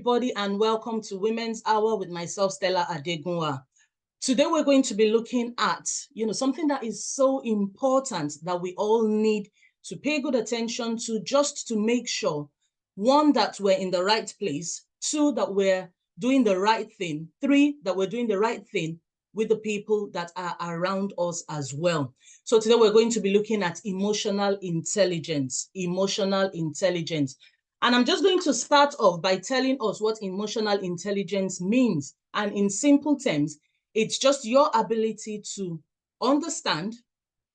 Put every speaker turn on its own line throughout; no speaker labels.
Everybody, and welcome to Women's Hour with myself, Stella Adegunwa. Today we're going to be looking at, something that is so important that we all need to pay good attention to, just to make sure, one, that we're in the right place, two, that we're doing the right thing, three, that we're doing the right thing with the people that are around us as well. So today we're going to be looking at emotional intelligence. And I'm just going to start off by telling us what emotional intelligence means. And in simple terms, it's just your ability to understand,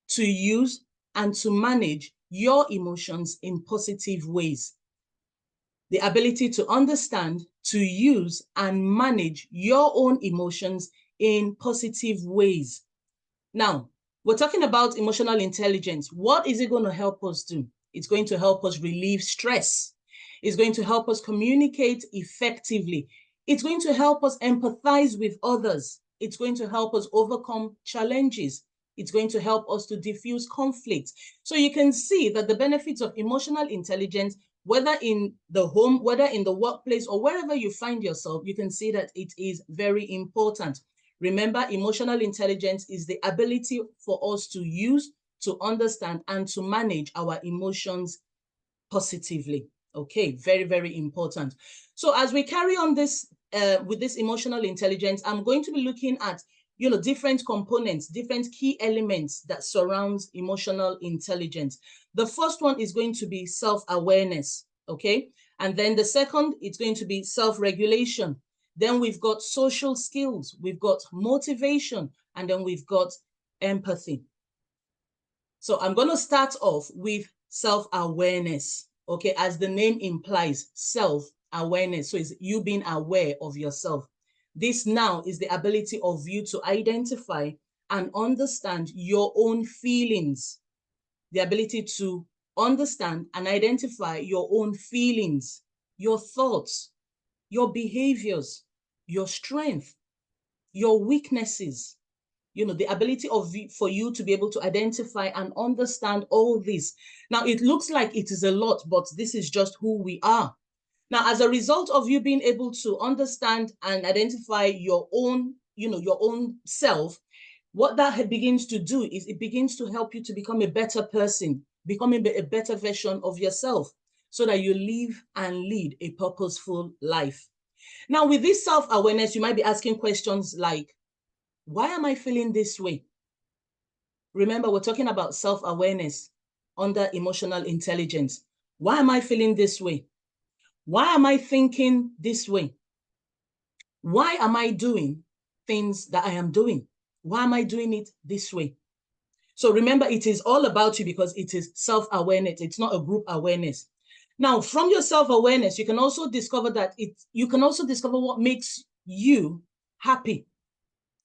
to use, and to manage your emotions in positive ways. The ability to understand, to use, and manage your own emotions in positive ways. Now, we're talking about emotional intelligence. What is it going to help us do? It's going to help us relieve stress. It's going to help us communicate effectively. It's going to help us empathize with others. It's going to help us overcome challenges. It's going to help us to diffuse conflict. So you can see that the benefits of emotional intelligence, whether in the home, whether in the workplace, or wherever you find yourself, you can see that it is very important. Remember, emotional intelligence is the ability for us to use, to understand, and to manage our emotions positively. Okay, very, very important. So as we carry on this with this emotional intelligence, I'm going to be looking at, different components, different key elements that surrounds emotional intelligence. The first one is going to be self-awareness, okay? And then the second, it's going to be self-regulation. Then we've got social skills, we've got motivation, and then we've got empathy. So I'm going to start off with self-awareness, okay? As the name implies, self-awareness. So it's you being aware of yourself. This now is the ability of you to identify and understand your own feelings, the ability to understand and identify your own feelings, your thoughts, your behaviors, your strength, your weaknesses, the ability for you to be able to identify and understand all this. Now, it looks like it is a lot, but this is just who we are. Now, as a result of you being able to understand and identify your own, your own self, what that begins to do is it begins to help you to become a better person, becoming a better version of yourself, so that you live and lead a purposeful life. Now, with this self-awareness, you might be asking questions like, why am I feeling this way? Remember, we're talking about self-awareness under emotional intelligence. Why am I feeling this way? Why am I thinking this way? Why am I doing things that I am doing? Why am I doing it this way? So remember, it is all about you because it is self-awareness. It's not a group awareness. Now, from your self-awareness, you can also discover what makes you happy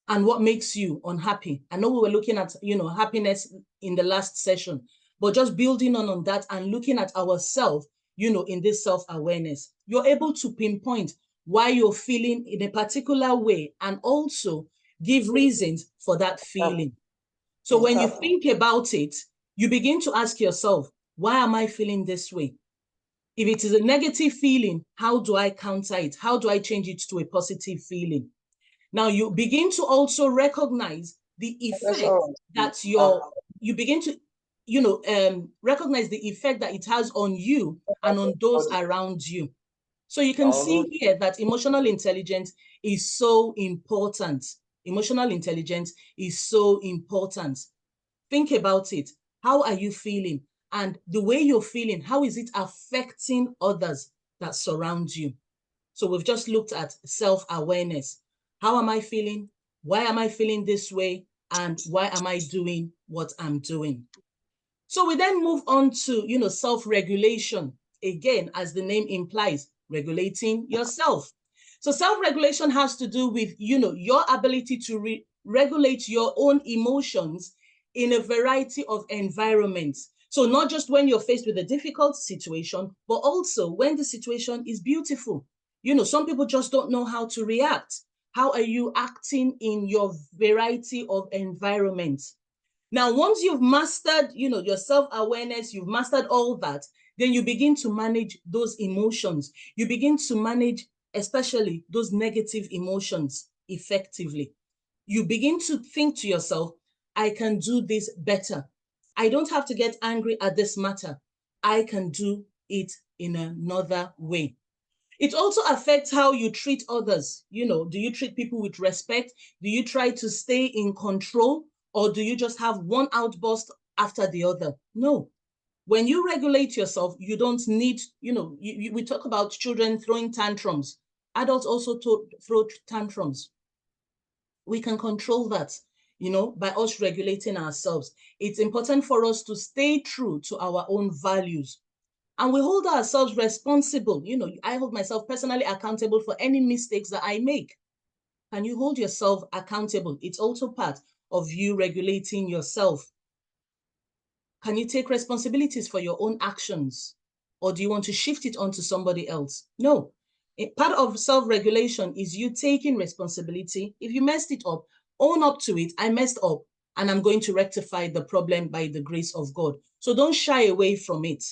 and what makes you unhappy. I know we were looking at, happiness in the last session, but just building on that and looking at ourselves, in this self-awareness, you're able to pinpoint why you're feeling in a particular way and also give reasons for that feeling. So when you think about it, you begin to ask yourself, why am I feeling this way? If it is a negative feeling, how do I counter it? How do I change it to a positive feeling? Now you begin to also recognize the effect that you begin to, recognize the effect that it has on you and on those around you. So you can see here that emotional intelligence is so important. Emotional intelligence is so important. Think about it. How are you feeling? And the way you're feeling, how is it affecting others that surround you? So we've just looked at self-awareness. How am I feeling? Why am I feeling this way? And why am I doing what I'm doing? So we then move on to, self-regulation. Again, as the name implies, regulating yourself. So self-regulation has to do with, your ability to regulate your own emotions in a variety of environments. So not just when you're faced with a difficult situation, but also when the situation is beautiful. Some people just don't know how to react. How are you acting in your variety of environments? Now, once you've mastered, your self-awareness, you've mastered all that, then you begin to manage those emotions. You begin to manage especially those negative emotions, effectively. You begin to think to yourself, I can do this better. I don't have to get angry at this matter. I can do it in another way. It also affects how you treat others. Do you treat people with respect? Do you try to stay in control? Or do you just have one outburst after the other? No. When you regulate yourself, you don't need, we talk about children throwing tantrums. Adults also throw tantrums. We can control that, by us regulating ourselves. It's important for us to stay true to our own values. And we hold ourselves responsible. I hold myself personally accountable for any mistakes that I make. Can you hold yourself accountable? It's also part of you regulating yourself. Can you take responsibilities for your own actions? Or do you want to shift it onto somebody else? No. Part of self-regulation is you taking responsibility. If you messed it up, own up to it. I messed up and I'm going to rectify the problem by the grace of God. So don't shy away from it.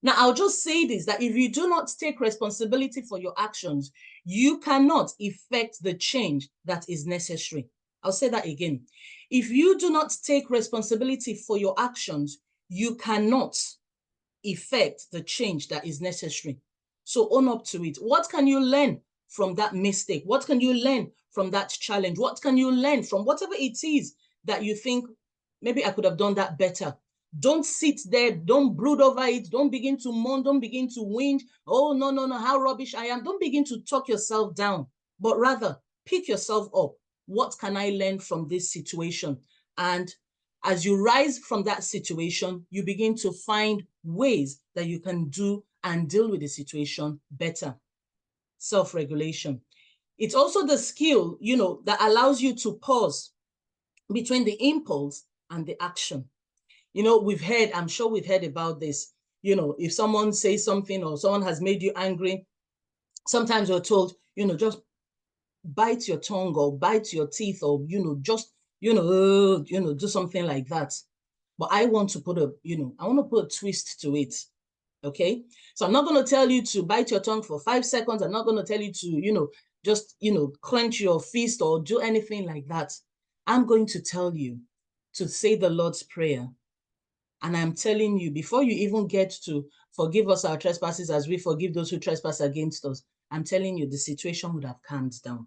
Now, I'll just say this, that if you do not take responsibility for your actions, you cannot effect the change that is necessary. I'll say that again. If you do not take responsibility for your actions, you cannot effect the change that is necessary. So own up to it. What can you learn from that mistake? What can you learn from that challenge? What can you learn from whatever it is that you think, maybe I could have done that better? Don't sit there. Don't brood over it. Don't begin to moan. Don't begin to whinge. Oh, no, how rubbish I am. Don't begin to talk yourself down, but rather pick yourself up. What can I learn from this situation? And as you rise from that situation, you begin to find ways that you can do and deal with the situation better. Self-regulation. It's also the skill, that allows you to pause between the impulse and the action. I'm sure we've heard about this. If someone says something or someone has made you angry, sometimes we're told, just bite your tongue or bite your teeth or, just, do something like that. But I want to put a twist to it. Okay. So I'm not going to tell you to bite your tongue for 5 seconds. I'm not going to tell you to, just, clench your fist or do anything like that. I'm going to tell you to say the Lord's Prayer. And I'm telling you, before you even get to forgive us our trespasses as we forgive those who trespass against us, I'm telling you, the situation would have calmed down.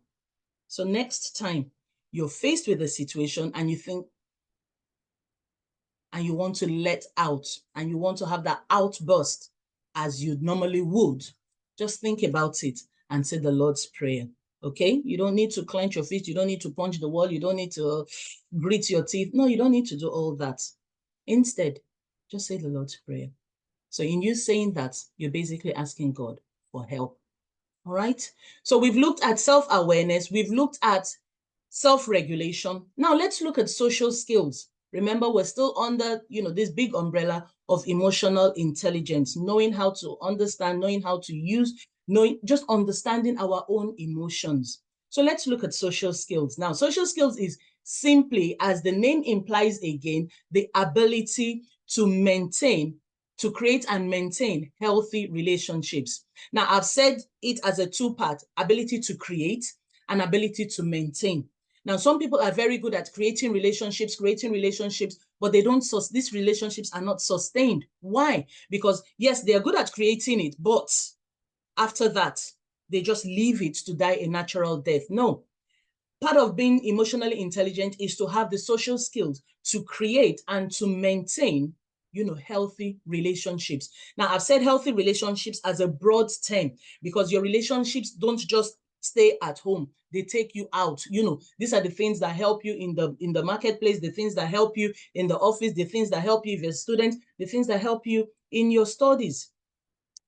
So next time you're faced with a situation and you think, and you want to let out, and you want to have that outburst as you normally would, just think about it and say the Lord's Prayer. Okay? You don't need to clench your fist. You don't need to punch the wall. You don't need to grit your teeth. No, you don't need to do all that. Instead, just say the Lord's Prayer. So in you saying that, you're basically asking God for help. All right? So we've looked at self-awareness. We've looked at self-regulation. Now let's look at social skills. Remember, we're still under, this big umbrella of emotional intelligence, knowing how to understand, knowing how to use, just understanding our own emotions. So let's look at social skills. Now, social skills is simply, as the name implies again, the ability to create and maintain healthy relationships. Now, I've said it as a two-part, ability to create and ability to maintain. Now, some people are very good at creating relationships, but these relationships are not sustained. Why? Because yes, they are good at creating it, but after that, they just leave it to die a natural death. No. Part of being emotionally intelligent is to have the social skills to create and to maintain, healthy relationships. Now, I've said healthy relationships as a broad term because your relationships don't just stay at home. They take you out. These are the things that help you in the marketplace, the things that help you in the office, the things that help you if you're a student, the things that help you in your studies.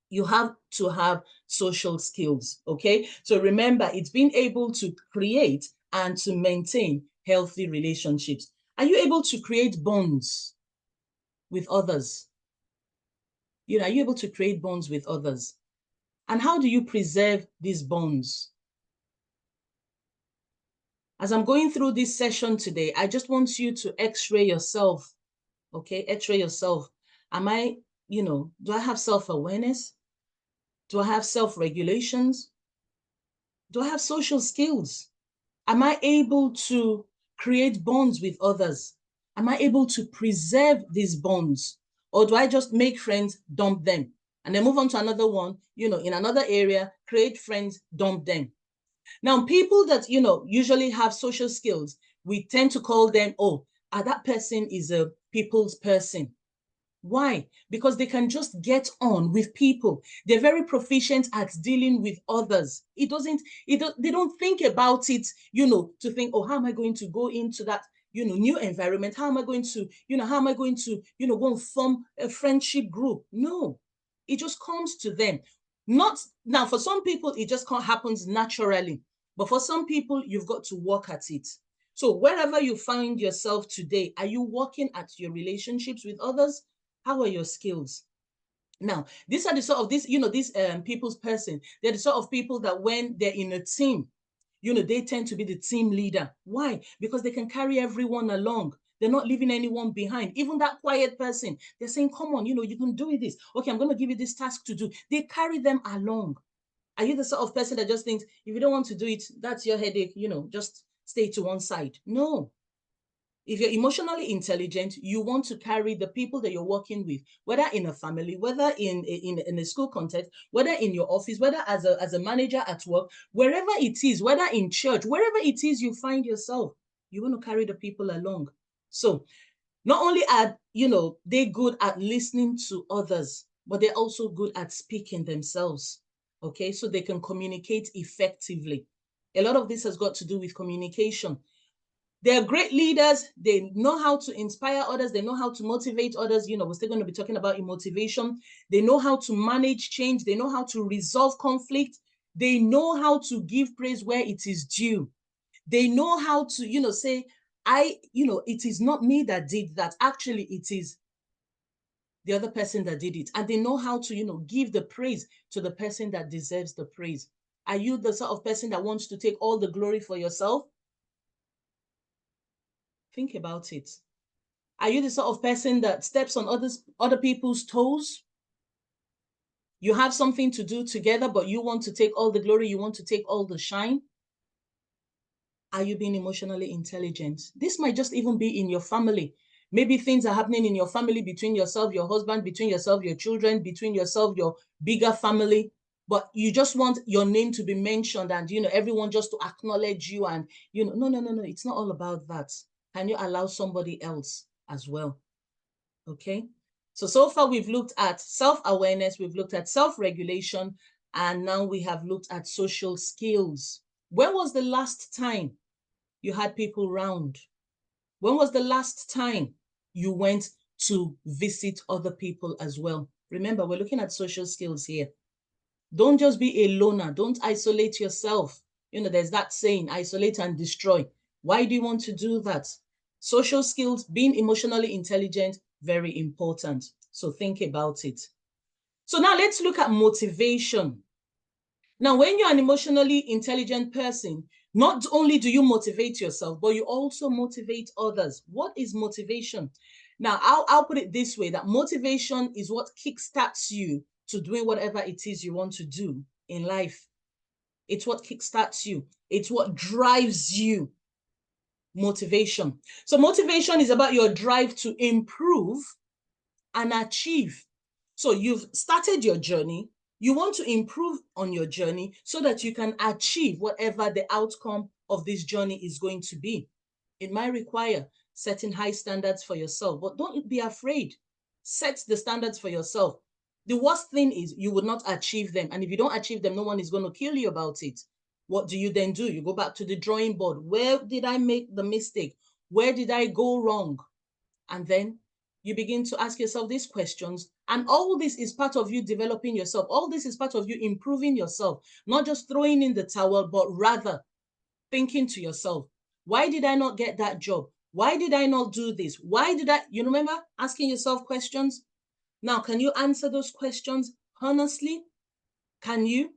You have to have social skills, okay? So remember, it's being able to create and to maintain healthy relationships. Are you able to create bonds with others? Are you able to create bonds with others? And how do you preserve these bonds? As I'm going through this session today, I just want you to x-ray yourself, okay? X-ray yourself. Am I, do I have self-awareness? Do I have self-regulations? Do I have social skills? Am I able to create bonds with others? Am I able to preserve these bonds? Or do I just make friends, dump them, and then move on to another one, in another area, create friends, dump them? Now, people that, usually have social skills, we tend to call them, oh, that person is a people's person. Why? Because they can just get on with people. They're very proficient at dealing with others. They don't think about it, to think, oh, how am I going to go into that, new environment? How am I going to, go and form a friendship group? No, it just comes to them. Not now, for some people, it just happens naturally. But for some people, you've got to work at it. So wherever you find yourself today, are you working at your relationships with others? How are your skills? Now, these are the sort of these people's person. They're the sort of people that when they're in a team, they tend to be the team leader. Why? Because they can carry everyone along. They're not leaving anyone behind. Even that quiet person, they're saying, come on, you can do this. Okay, I'm going to give you this task to do. They carry them along. Are you the sort of person that just thinks, if you don't want to do it, that's your headache, just stay to one side? No. If you're emotionally intelligent, you want to carry the people that you're working with, whether in a family, whether in a school context, whether in your office, whether as a manager at work, wherever it is, whether in church, wherever it is you find yourself, you want to carry the people along. So not only are, they good at listening to others, but they're also good at speaking themselves. Okay, so they can communicate effectively. A lot of this has got to do with communication. They're great leaders. They know how to inspire others. They know how to motivate others. We're still going to be talking about motivation. They know how to manage change. They know how to resolve conflict. They know how to give praise where it is due. They know how to, say, it is not me that did that. Actually, it is the other person that did it. And they know how to, give the praise to the person that deserves the praise. Are you the sort of person that wants to take all the glory for yourself? Think about it. Are you the sort of person that steps on other people's toes? You have something to do together, but you want to take all the glory, you want to take all the shine? Are you being emotionally intelligent? This might just even be in your family. Maybe things are happening in your family between yourself, your husband, between yourself, your children, between yourself, your bigger family. But you just want your name to be mentioned and, everyone just to acknowledge you. And, no. It's not all about that. Can you allow somebody else as well? Okay. So far we've looked at self-awareness, we've looked at self-regulation, and now we have looked at social skills. When was the last time you had people round? When was the last time you went to visit other people as well? Remember, we're looking at social skills here. Don't just be a loner. Don't isolate yourself. There's that saying, isolate and destroy. Why do you want to do that? Social skills, being emotionally intelligent, very important. So think about it. So now let's look at motivation. Now, when you're an emotionally intelligent person, not only do you motivate yourself, but you also motivate others. What is motivation? Now, I'll put it this way, that motivation is what kickstarts you to doing whatever it is you want to do in life. It's what kickstarts you. It's what drives you. Motivation. So motivation is about your drive to improve and achieve. So you've started your journey. You want to improve on your journey so that you can achieve whatever the outcome of this journey is going to be. It might require setting high standards for yourself, but don't be afraid. Set the standards for yourself. The worst thing is you will not achieve them. And if you don't achieve them, no one is going to kill you about it. What do you then do? You go back to the drawing board. Where did I make the mistake? Where did I go wrong? And then you begin to ask yourself these questions. And all this is part of you developing yourself. All this is part of you improving yourself, not just throwing in the towel, but rather thinking to yourself, why did I not get that job? Why did I not do this? Why did you remember asking yourself questions? Now, can you answer those questions honestly? Can you?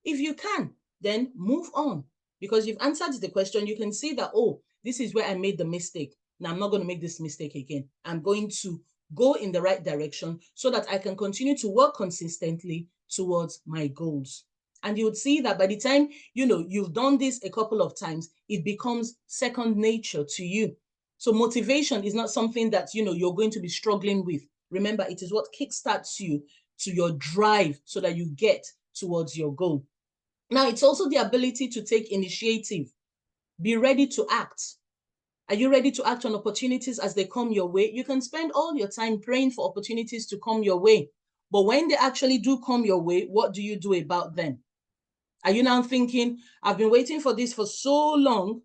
If you can, then move on. Because you've answered the question, you can see that, oh, this is where I made the mistake. Now, I'm not going to make this mistake again. I'm going to go in the right direction so that I can continue to work consistently towards my goals. And you would see that by the time, you've done this a couple of times, it becomes second nature to you. So motivation is not something that, you're going to be struggling with. Remember, it is what kickstarts you to your drive so that you get towards your goal. Now, it's also the ability to take initiative. Be ready to act. Are you ready to act on opportunities as they come your way? You can spend all your time praying for opportunities to come your way. But when they actually do come your way, what do you do about them? Are you now thinking, I've been waiting for this for so long,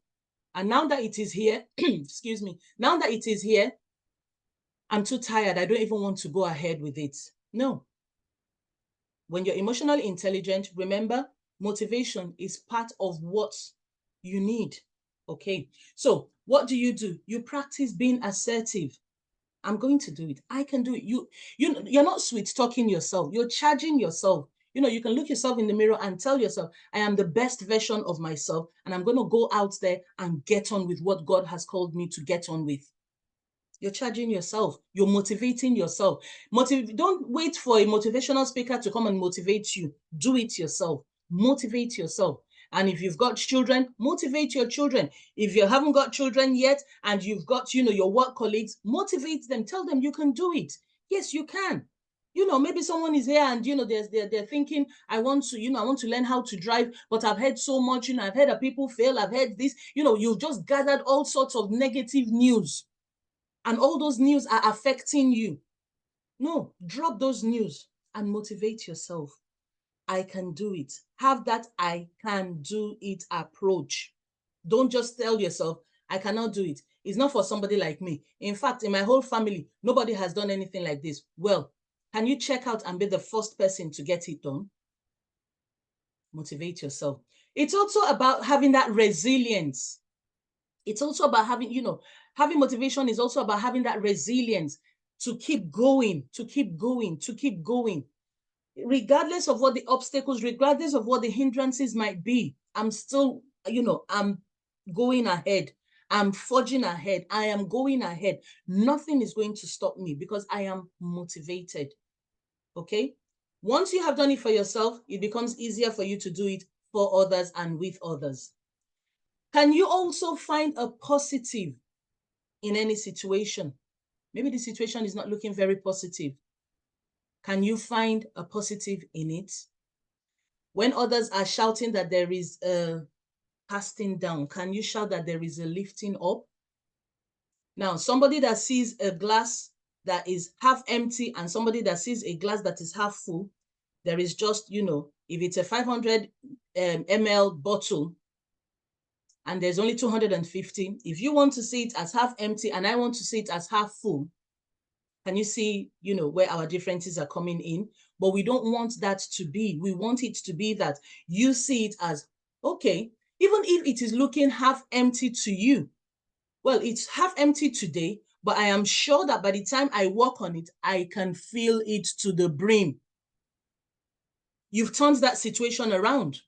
and now that it is here, excuse me, now that it is here, I'm too tired. I don't even want to go ahead with it. No. When you're emotionally intelligent, remember, motivation is part of what you need. Okay. So what do? You practice being assertive. I'm going to do it. I can do it. You're not sweet talking yourself. You're charging yourself. You can look yourself in the mirror and tell yourself, I am the best version of myself, and I'm going to go out there and get on with what God has called me to get on with. You're charging yourself. You're motivating yourself. Don't wait for a motivational speaker to come and motivate you. Do it yourself. Motivate yourself. And if you've got children, motivate your children. If you haven't got children yet and you've got, your work colleagues, motivate them. Tell them you can do it. Yes, you can. Maybe someone is here and, they're thinking, I want to learn how to drive, but I've heard so much, I've heard that people fail. I've heard this, you've just gathered all sorts of negative news. And all those news are affecting you. No, drop those news and motivate yourself. I can do it. Have that I can do it approach. Don't just tell yourself, I cannot do it. It's not for somebody like me. In fact, in my whole family, nobody has done anything like this. Well, can you check out and be the first person to get it done? Motivate yourself. It's also about having that resilience. It's also about having motivation is also about having that resilience to keep going, to keep going, to keep going. Regardless of what the obstacles, regardless of what the hindrances might be, I'm still, I'm going ahead. I'm forging ahead. I am going ahead. Nothing is going to stop me because I am motivated. Okay? Once you have done it for yourself, it becomes easier for you to do it for others and with others. Can you also find a positive in any situation? Maybe the situation is not looking very positive. Can you find a positive in it? When others are shouting that there is a casting down, can you shout that there is a lifting up? Now, somebody that sees a glass that is half empty and somebody that sees a glass that is half full, there is just, if it's a 500 ml bottle, and there's only 250. If you want to see it as half empty and I want to see it as half full, can you see, where our differences are coming in? But we don't want that to be. We want it to be that you see it as, okay, even if it is looking half empty to you, well, it's half empty today, but I am sure that by the time I work on it, I can fill it to the brim. You've turned that situation around.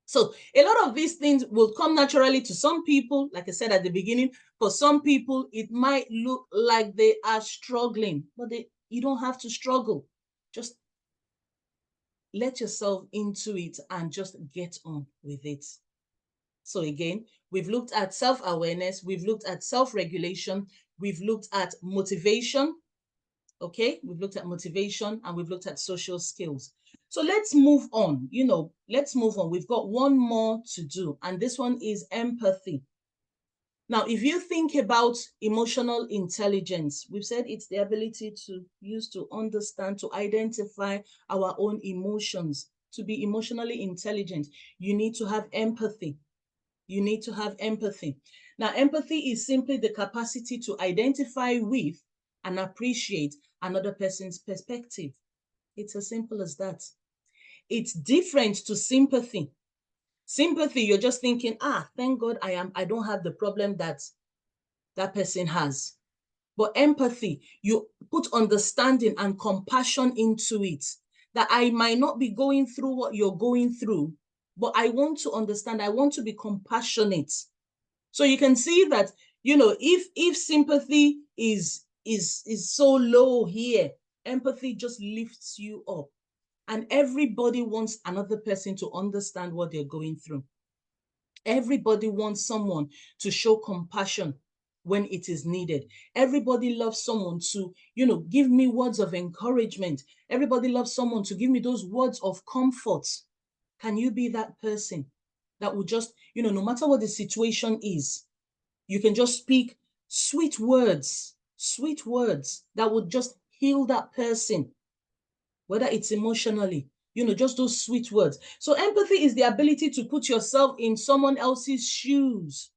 So a lot of these things will come naturally to some people. Like I said at the beginning, for some people, it might look like they are struggling, but you don't have to struggle. Just let yourself into it and just get on with it. So again, we've looked at self-awareness, we've looked at self-regulation, we've looked at motivation. Okay, we've looked at motivation and we've looked at social skills. So let's move on. Let's move on. We've got one more to do, and this one is empathy. Now, if you think about emotional intelligence, we've said it's the ability to use, to understand, to identify our own emotions. To be emotionally intelligent, you need to have empathy. You need to have empathy. Now, empathy is simply the capacity to identify with and appreciate another person's perspective. It's as simple as that. It's different to sympathy. Sympathy, you're just thinking, thank God I don't have the problem that person has. But empathy, you put understanding and compassion into it, that I might not be going through what you're going through, but I want to understand, I want to be compassionate. So you can see that, if sympathy is so low here, empathy just lifts you up. And everybody wants another person to understand what they're going through. Everybody wants someone to show compassion when it is needed. Everybody loves someone to, give me words of encouragement. Everybody loves someone to give me those words of comfort. Can you be that person that will just, no matter what the situation is, you can just speak sweet words that would just heal that person, whether it's emotionally, just those sweet words. So empathy is the ability to put yourself in someone else's shoes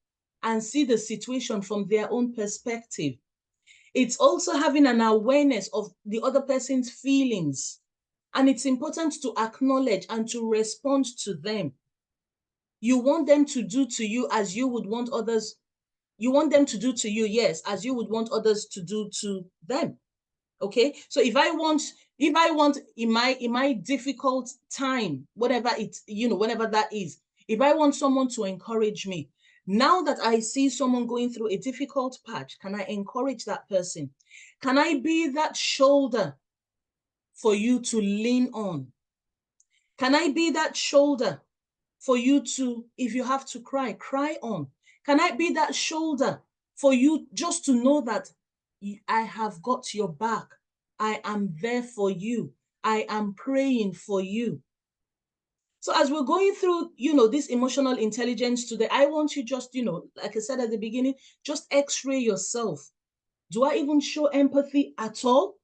and see the situation from their own perspective. It's also having an awareness of the other person's feelings. And it's important to acknowledge and to respond to them. You want them to do to you as you would want others. You want them to do to you, yes, as you would want others to do to them. Okay, so if I want in my difficult time, whatever it's, whenever that is, if I want someone to encourage me, now that I see someone going through a difficult patch, can I encourage that person? Can I be that shoulder for you to lean on? Can I be that shoulder for you to, if you have to cry on? Can I be that shoulder for you just to know that I have got your back? I am there for you. I am praying for you. So as we're going through, this emotional intelligence today, I want you just, like I said at the beginning, just x-ray yourself. Do I even show empathy at all?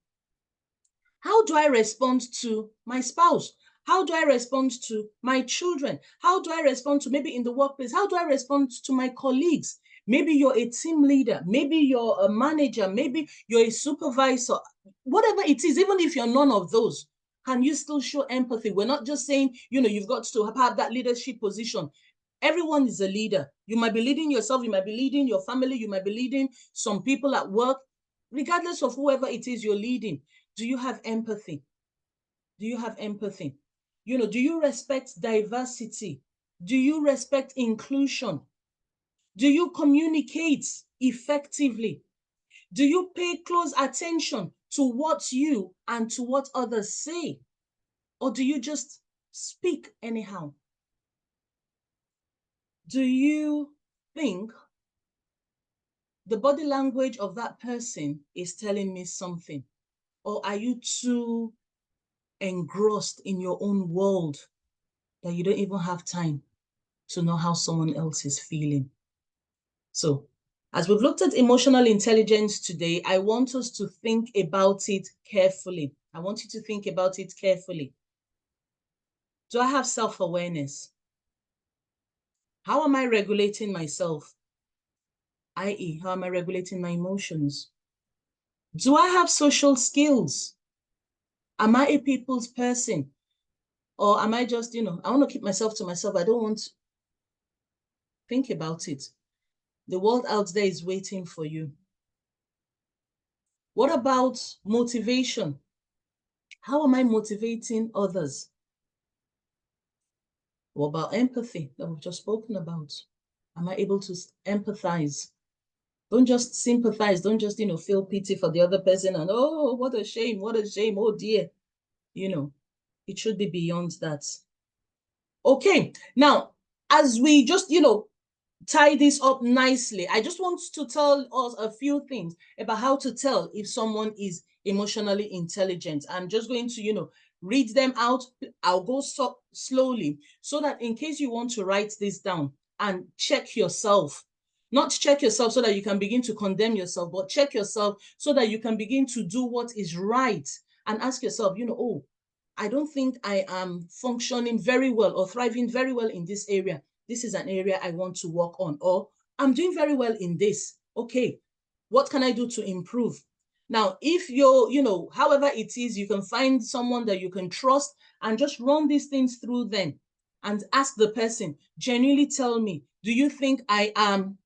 How do I respond to my spouse? How do I respond to my children? How do I respond to maybe in the workplace? How do I respond to my colleagues? Maybe you're a team leader. Maybe you're a manager. Maybe you're a supervisor. Whatever it is, even if you're none of those, can you still show empathy? We're not just saying, you've got to have that leadership position. Everyone is a leader. You might be leading yourself. You might be leading your family. You might be leading some people at work. Regardless of whoever it is you're leading, do you have empathy? Do you have empathy? Do you respect diversity? Do you respect inclusion? Do you communicate effectively? Do you pay close attention to what you and to what others say? Or do you just speak anyhow? Do you think the body language of that person is telling me something? Or are you too engrossed in your own world that you don't even have time to know how someone else is feeling? So, as we've looked at emotional intelligence today, I want us to think about it carefully. I want you to think about it carefully. Do I have self-awareness? How am I regulating myself? I.e., how am I regulating my emotions? Do I have social skills? Am I a people's person? Or am I just, I want to keep myself to myself. I don't want to think about it. The world out there is waiting for you. What about motivation? How am I motivating others? What about empathy that we've just spoken about? Am I able to empathize? Don't just sympathize. Don't just, feel pity for the other person and, oh, what a shame, oh dear. It should be beyond that. Okay, now, as we just, tie this up nicely, I just want to tell us a few things about how to tell if someone is emotionally intelligent. I'm just going to, read them out. I'll go slowly so that in case you want to write this down and check yourself, not check yourself so that you can begin to condemn yourself, but check yourself so that you can begin to do what is right and ask yourself, oh, I don't think I am functioning very well or thriving very well in this area. This is an area I want to work on, or I'm doing very well in this. Okay, what can I do to improve? Now, if you're, however it is, you can find someone that you can trust and just run these things through them and ask the person, genuinely tell me, do you think I am?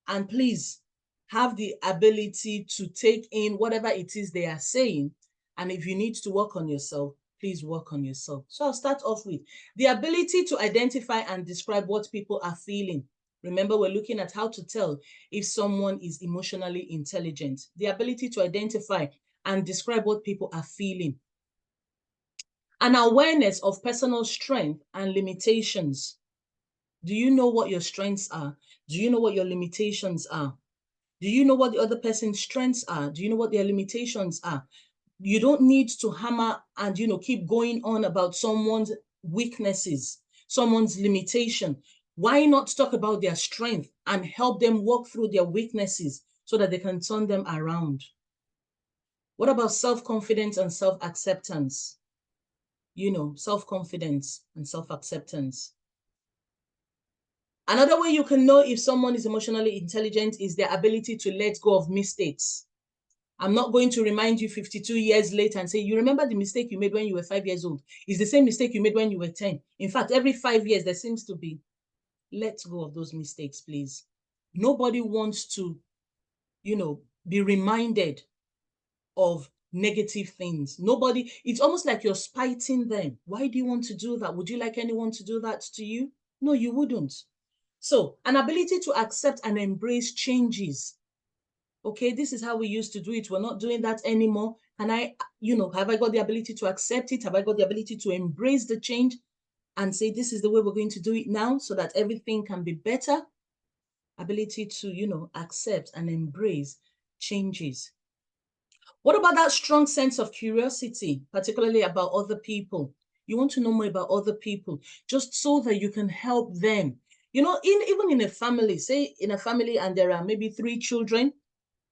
And please have the ability to take in whatever it is they are saying. And if you need to work on yourself, please work on yourself. So I'll start off with the ability to identify and describe what people are feeling. Remember, we're looking at how to tell if someone is emotionally intelligent. The ability to identify and describe what people are feeling. An awareness of personal strength and limitations. Do you know what your strengths are? Do you know what your limitations are? Do you know what the other person's strengths are? Do you know what their limitations are? You don't need to hammer and, keep going on about someone's weaknesses, someone's limitation. Why not talk about their strength and help them walk through their weaknesses so that they can turn them around? What about self-confidence and self-acceptance? Self-confidence and self-acceptance. Another way you can know if someone is emotionally intelligent is their ability to let go of mistakes. I'm not going to remind you 52 years later and say, you remember the mistake you made when you were 5 years old? It's the same mistake you made when you were 10. In fact, every 5 years, there seems to be. Let go of those mistakes, please. Nobody wants to, be reminded of negative things. Nobody, it's almost like you're spiting them. Why do you want to do that? Would you like anyone to do that to you? No, you wouldn't. So, an ability to accept and embrace changes. Okay, this is how we used to do it. We're not doing that anymore. And have I got the ability to accept it? Have I got the ability to embrace the change and say, this is the way we're going to do it now so that everything can be better? Ability to, accept and embrace changes. What about that strong sense of curiosity, particularly about other people? You want to know more about other people just so that you can help them. Even in a family, say in a family and there are maybe 3 children,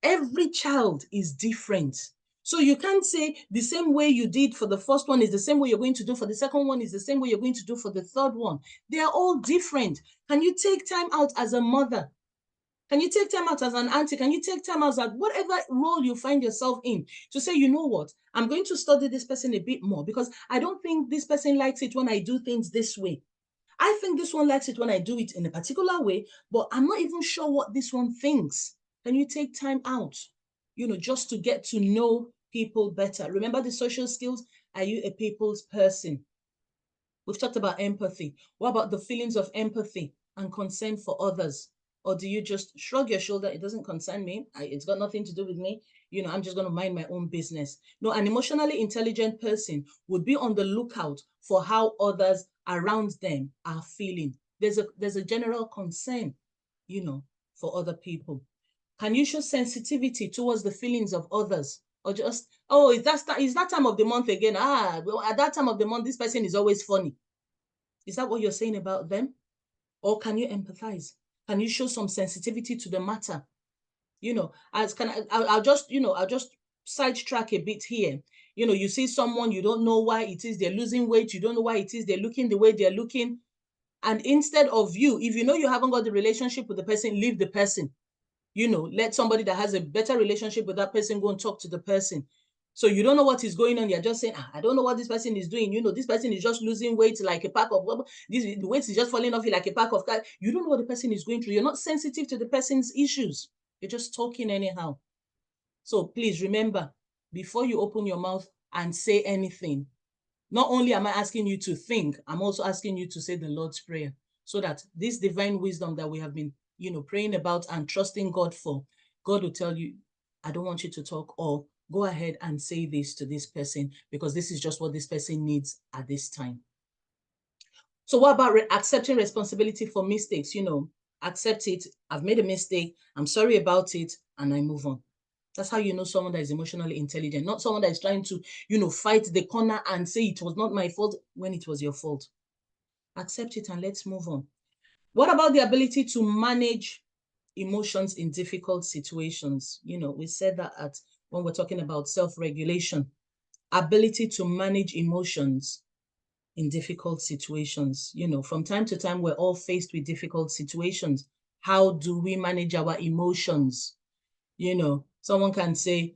every child is different. So you can't say the same way you did for the first one is the same way you're going to do for the second one is the same way you're going to do for the third one. They are all different. Can you take time out as a mother? Can you take time out as an auntie? Can you take time out as whatever role you find yourself in to say, you know what, I'm going to study this person a bit more because I don't think this person likes it when I do things this way. I think this one likes it when I do it in a particular way, but I'm not even sure what this one thinks. Can you take time out, just to get to know people better? Remember the social skills? Are you a people's person? We've talked about empathy. What about the feelings of empathy and concern for others? Or do you just shrug your shoulder? It doesn't concern me. It's got nothing to do with me. I'm just going to mind my own business. No, an emotionally intelligent person would be on the lookout for how others around them are feeling. There's a general concern, for other people. Can you show sensitivity towards the feelings of others? Or just, oh, is that time of the month again? Well, at that time of the month, this person is always funny. Is that what you're saying about them? Or can you empathize? Can you show some sensitivity to the matter? I'll just sidetrack a bit here. You see someone, you don't know why it is they're losing weight. You don't know why it is they're looking the way they're looking. And instead of you, if you know you haven't got the relationship with the person, leave the person. Let somebody that has a better relationship with that person go and talk to the person. So you don't know what is going on. You're just saying, I don't know what this person is doing. This person is just losing weight like a pack of, the weight is just falling off you like a pack of cards. You don't know what the person is going through. You're not sensitive to the person's issues. You're just talking anyhow. So please remember, before you open your mouth and say anything, not only am I asking you to think, I'm also asking you to say the Lord's Prayer so that this divine wisdom that we have been, praying about and trusting God for, God will tell you, I don't want you to talk, or go ahead and say this to this person because this is just what this person needs at this time. So what about accepting responsibility for mistakes? Accept it. I've made a mistake. I'm sorry about it. And I move on. That's how you know someone that is emotionally intelligent, not someone that is trying to, fight the corner and say it was not my fault when it was your fault. Accept it and let's move on. What about the ability to manage emotions in difficult situations? We said that when we're talking about self-regulation, ability to manage emotions in difficult situations. From time to time, we're all faced with difficult situations. How do we manage our emotions? Someone can say,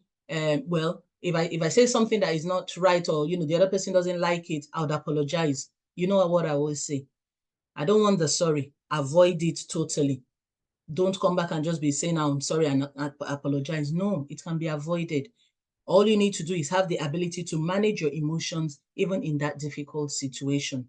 well, if I say something that is not right or, the other person doesn't like it, I would apologize. You know what I always say? I don't want the sorry. Avoid it totally. Don't come back and just be saying, I'm sorry and apologize. No, it can be avoided. All you need to do is have the ability to manage your emotions, even in that difficult situation.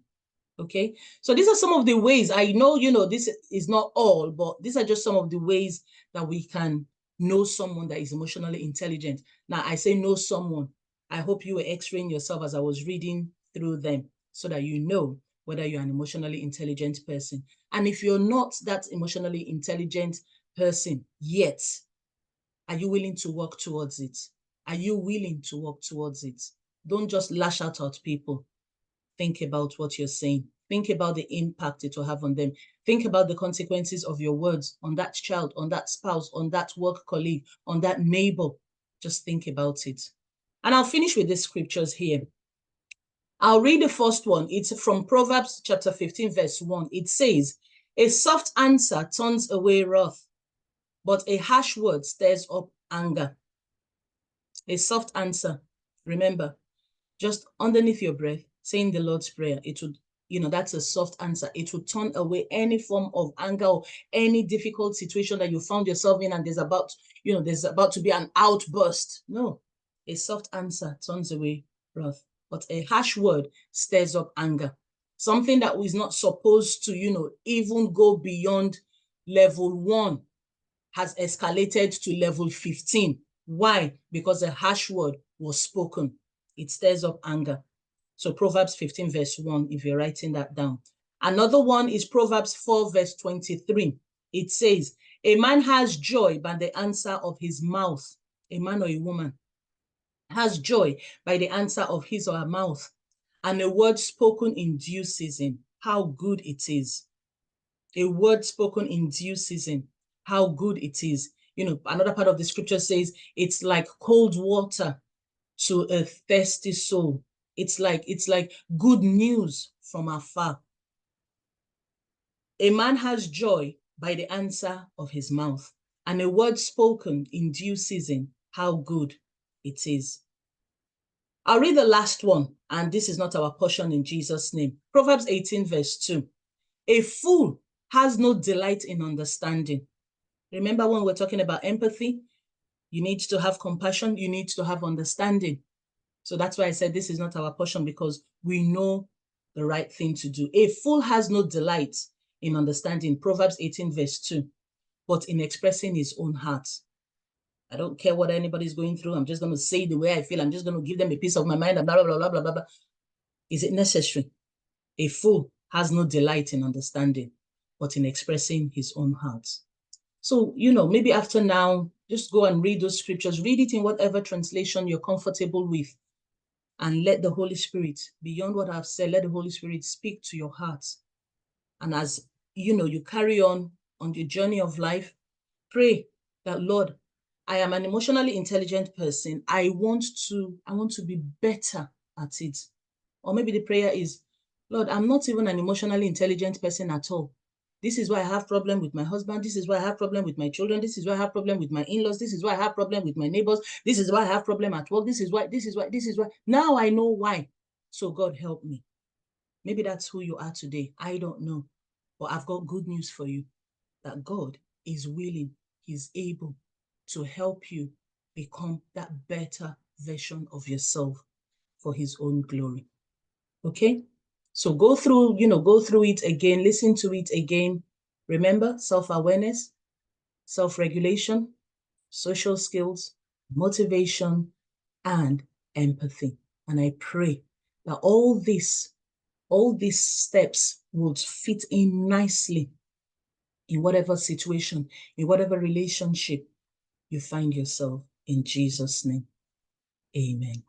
Okay, so these are some of the ways. I know, this is not all, but these are just some of the ways that we can know someone that is emotionally intelligent. Now, I say know someone. I hope you were x-raying yourself as I was reading through them so that you know whether you're an emotionally intelligent person. And if you're not that emotionally intelligent person yet, are you willing to work towards it? Are you willing to work towards it? Don't just lash out at people. Think about what you're saying. Think about the impact it will have on them. Think about the consequences of your words on that child, on that spouse, on that work colleague, on that neighbor. Just think about it. And I'll finish with these scriptures here. I'll read the first one. It's from Proverbs chapter 15, verse 1. It says, a soft answer turns away wrath, but a harsh word stirs up anger. A soft answer, remember, just underneath your breath, saying the Lord's Prayer, it would, that's a soft answer. It would turn away any form of anger or any difficult situation that you found yourself in and there's about to be an outburst. No, a soft answer turns away wrath, but a harsh word stirs up anger. Something that is not supposed to, even go beyond level 1 has escalated to level 15. Why? Because a harsh word was spoken. It stirs up anger. So Proverbs 15 verse 1, if you're writing that down. Another one is Proverbs 4 verse 23. It says, a man has joy by the answer of his mouth. A man or a woman has joy by the answer of his or her mouth. And a word spoken in due season, how good it is. A word spoken in due season, how good it is. Another part of the scripture says, it's like cold water to a thirsty soul. It's like good news from afar. A man has joy by the answer of his mouth, and a word spoken in due season, how good it is. I'll read the last one, and this is not our portion in Jesus' name. Proverbs 18 verse 2. A fool has no delight in understanding. Remember when we're talking about empathy? You need to have compassion. You need to have understanding. So that's why I said this is not our portion, because we know the right thing to do. A fool has no delight in understanding, Proverbs 18 verse 2, but in expressing his own heart. I don't care what anybody's going through. I'm just going to say the way I feel. I'm just going to give them a piece of my mind and blah, blah, blah, blah, blah, blah. Is it necessary? A fool has no delight in understanding, but in expressing his own heart. So, maybe after now, just go and read those scriptures. Read it in whatever translation you're comfortable with. And let the Holy Spirit, beyond what I've said, let the Holy Spirit speak to your heart. And as you carry on the journey of life, pray that, Lord, I am an emotionally intelligent person. I want to be better at it. Or maybe the prayer is, Lord, I'm not even an emotionally intelligent person at all. This is why I have problem with my husband. This is why I have problem with my children. This is why I have problem with my in-laws. This is why I have problem with my neighbors. This is why I have problem at work. This is why. Now I know why. So God help me. Maybe that's who you are today. I don't know. But I've got good news for you, that God is willing. He's able to help you become that better version of yourself for his own glory. Okay? So go through it again, listen to it again. Remember, self-awareness, self-regulation, social skills, motivation, and empathy. And I pray that all these steps would fit in nicely in whatever situation, in whatever relationship you find yourself, in Jesus' name. Amen.